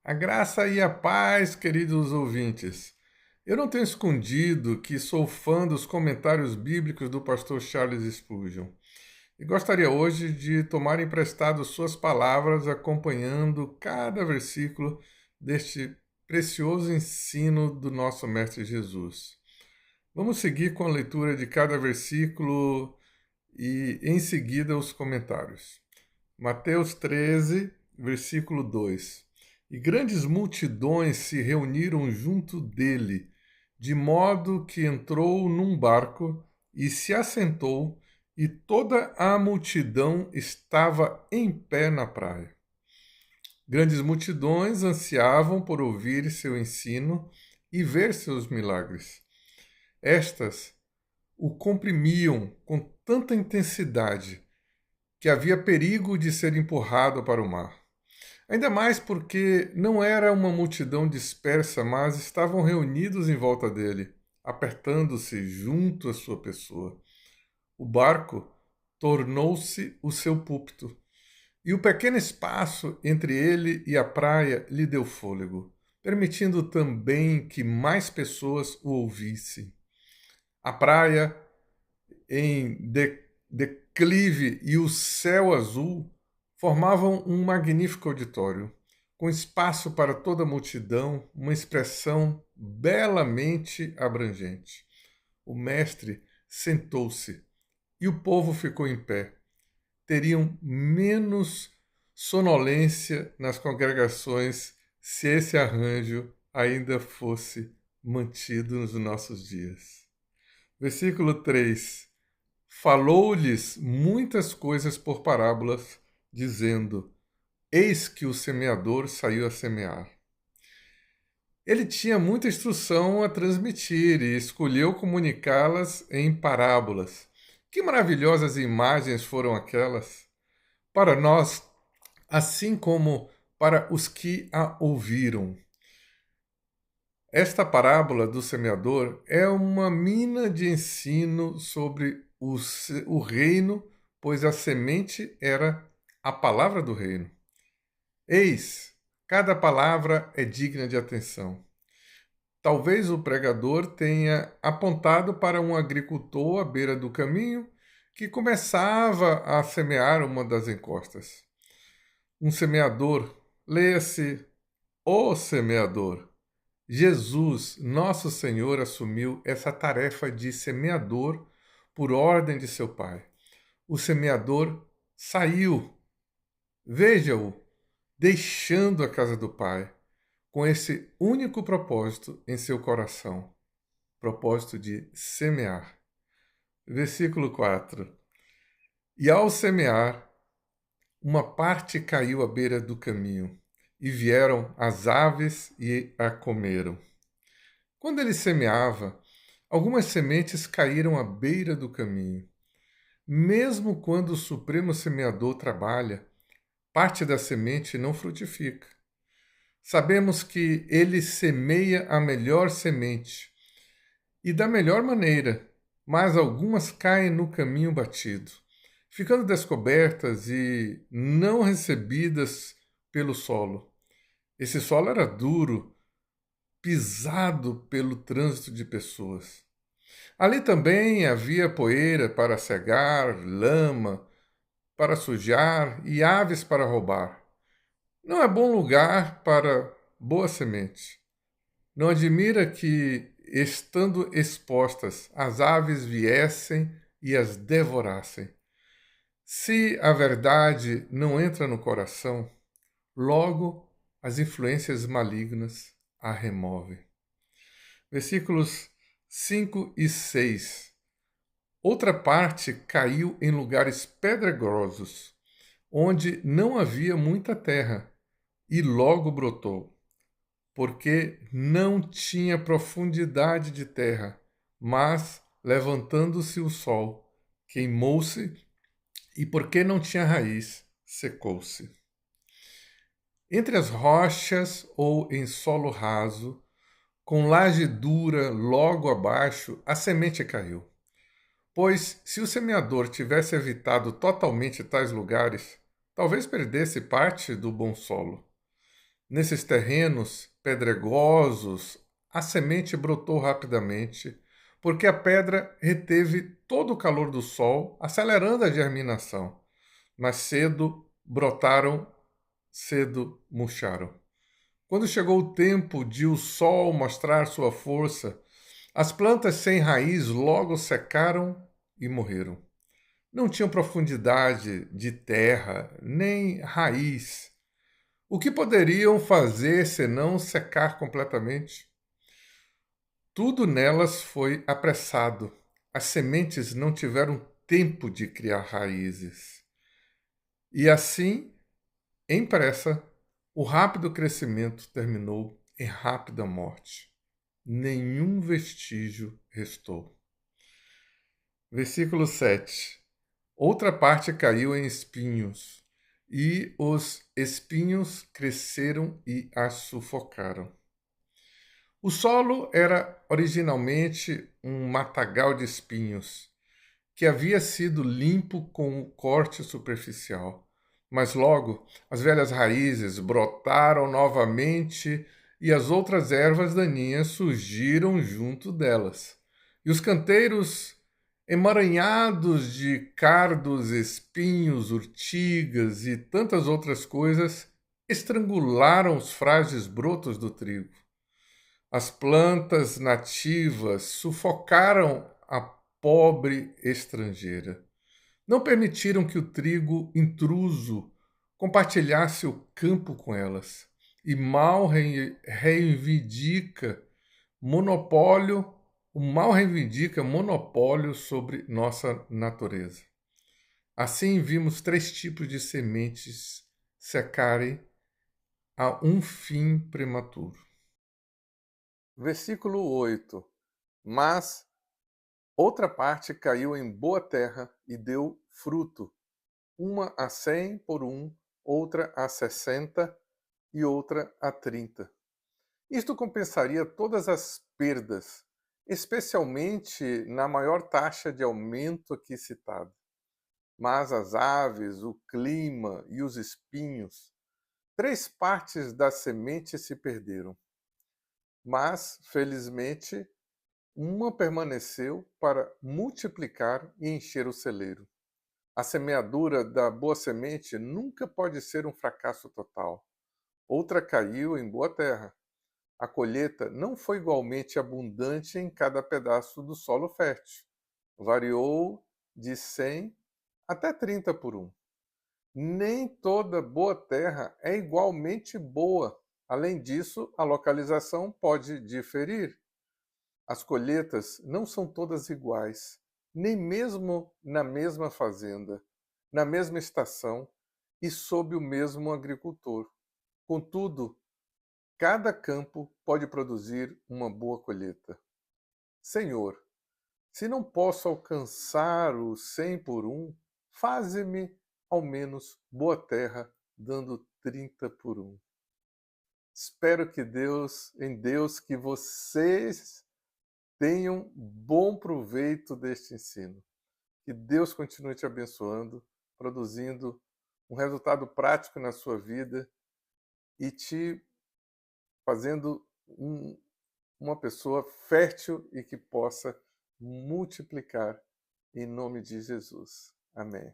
A graça e a paz, queridos ouvintes. Eu não tenho escondido que sou fã dos comentários bíblicos do pastor Charles Spurgeon e gostaria hoje de tomar emprestado suas palavras acompanhando cada versículo deste precioso ensino do nosso Mestre Jesus. Vamos seguir com a leitura de cada versículo e em seguida os comentários. Mateus 13, versículo 2. E grandes multidões se reuniram junto dele, de modo que entrou num barco e se assentou, e toda a multidão estava em pé na praia. Grandes multidões ansiavam por ouvir seu ensino e ver seus milagres. Estas o comprimiam com tanta intensidade que havia perigo de ser empurrado para o mar. Ainda mais porque não era uma multidão dispersa, mas estavam reunidos em volta dele, apertando-se junto à sua pessoa. O barco tornou-se o seu púlpito, e o pequeno espaço entre ele e a praia lhe deu fôlego, permitindo também que mais pessoas o ouvissem. A praia em declive e o céu azul formavam um magnífico auditório, com espaço para toda a multidão, uma expressão belamente abrangente. O mestre sentou-se e o povo ficou em pé. Teriam menos sonolência nas congregações se esse arranjo ainda fosse mantido nos nossos dias. Versículo 3. Falou-lhes muitas coisas por parábolas, dizendo: Eis que o semeador saiu a semear. Ele tinha muita instrução a transmitir e escolheu comunicá-las em parábolas. Que maravilhosas imagens foram aquelas! Para nós, assim como para os que a ouviram. Esta parábola do semeador é uma mina de ensino sobre o reino, pois a semente era a palavra do reino. Eis, cada palavra é digna de atenção. Talvez o pregador tenha apontado para um agricultor à beira do caminho que começava a semear uma das encostas. Um semeador, leia-se o semeador. Jesus, nosso Senhor, assumiu essa tarefa de semeador por ordem de seu Pai. O semeador saiu, veja-o, deixando a casa do Pai, com esse único propósito em seu coração, propósito de semear. Versículo 4. E ao semear, uma parte caiu à beira do caminho, e vieram as aves e a comeram. Quando ele semeava, algumas sementes caíram à beira do caminho. Mesmo quando o Supremo Semeador trabalha, parte da semente não frutifica. Sabemos que ele semeia a melhor semente e da melhor maneira, mas algumas caem no caminho batido, ficando descobertas e não recebidas pelo solo. Esse solo era duro, pisado pelo trânsito de pessoas. Ali também havia poeira para cegar, lama para sujar e aves para roubar. Não é bom lugar para boa semente. Não admira que, estando expostas, as aves viessem e as devorassem. Se a verdade não entra no coração, logo as influências malignas a removem. Versículos 5 e 6. Outra parte caiu em lugares pedregosos, onde não havia muita terra, e logo brotou, porque não tinha profundidade de terra, mas, levantando-se o sol, queimou-se, e porque não tinha raiz, secou-se. Entre as rochas ou em solo raso, com laje dura logo abaixo, a semente caiu. Pois, se o semeador tivesse evitado totalmente tais lugares, talvez perdesse parte do bom solo. Nesses terrenos pedregosos, a semente brotou rapidamente, porque a pedra reteve todo o calor do sol, acelerando a germinação. Mas cedo brotaram, cedo murcharam. Quando chegou o tempo de o sol mostrar sua força, as plantas sem raiz logo secaram e morreram. Não tinham profundidade de terra, nem raiz. O que poderiam fazer senão secar completamente? Tudo nelas foi apressado. As sementes não tiveram tempo de criar raízes. E assim, em pressa, o rápido crescimento terminou em rápida morte. Nenhum vestígio restou. Versículo 7. Outra parte caiu em espinhos, e os espinhos cresceram e a sufocaram. O solo era originalmente um matagal de espinhos, que havia sido limpo com o corte superficial. Mas logo as velhas raízes brotaram novamente e as outras ervas daninhas surgiram junto delas. E os canteiros, emaranhados de cardos, espinhos, urtigas e tantas outras coisas, estrangularam os frágeis brotos do trigo. As plantas nativas sufocaram a pobre estrangeira. Não permitiram que o trigo intruso compartilhasse o campo com elas. E mal reivindica monopólio, o mal reivindica monopólio sobre nossa natureza. Assim vimos três tipos de sementes secarem a um fim prematuro. Versículo 8. Mas outra parte caiu em boa terra e deu fruto, uma a 100 por um, outra a 60 e outra a 30. Isto compensaria todas as perdas, especialmente na maior taxa de aumento aqui citada. Mas as aves, o clima e os espinhos, três partes da semente se perderam. Mas, felizmente, uma permaneceu para multiplicar e encher o celeiro. A semeadura da boa semente nunca pode ser um fracasso total. Outra caiu em boa terra. A colheita não foi igualmente abundante em cada pedaço do solo fértil. Variou de 100 até 30 por um. Nem toda boa terra é igualmente boa. Além disso, a localização pode diferir. As colheitas não são todas iguais, nem mesmo na mesma fazenda, na mesma estação e sob o mesmo agricultor. Contudo, cada campo pode produzir uma boa colheita. Senhor, se não posso alcançar o 100 por um, faze-me ao menos boa terra, dando 30 por um. Espero que em Deus, que vocês tenham bom proveito deste ensino. Que Deus continue te abençoando, produzindo um resultado prático na sua vida e te fazendo uma pessoa fértil e que possa multiplicar em nome de Jesus. Amém.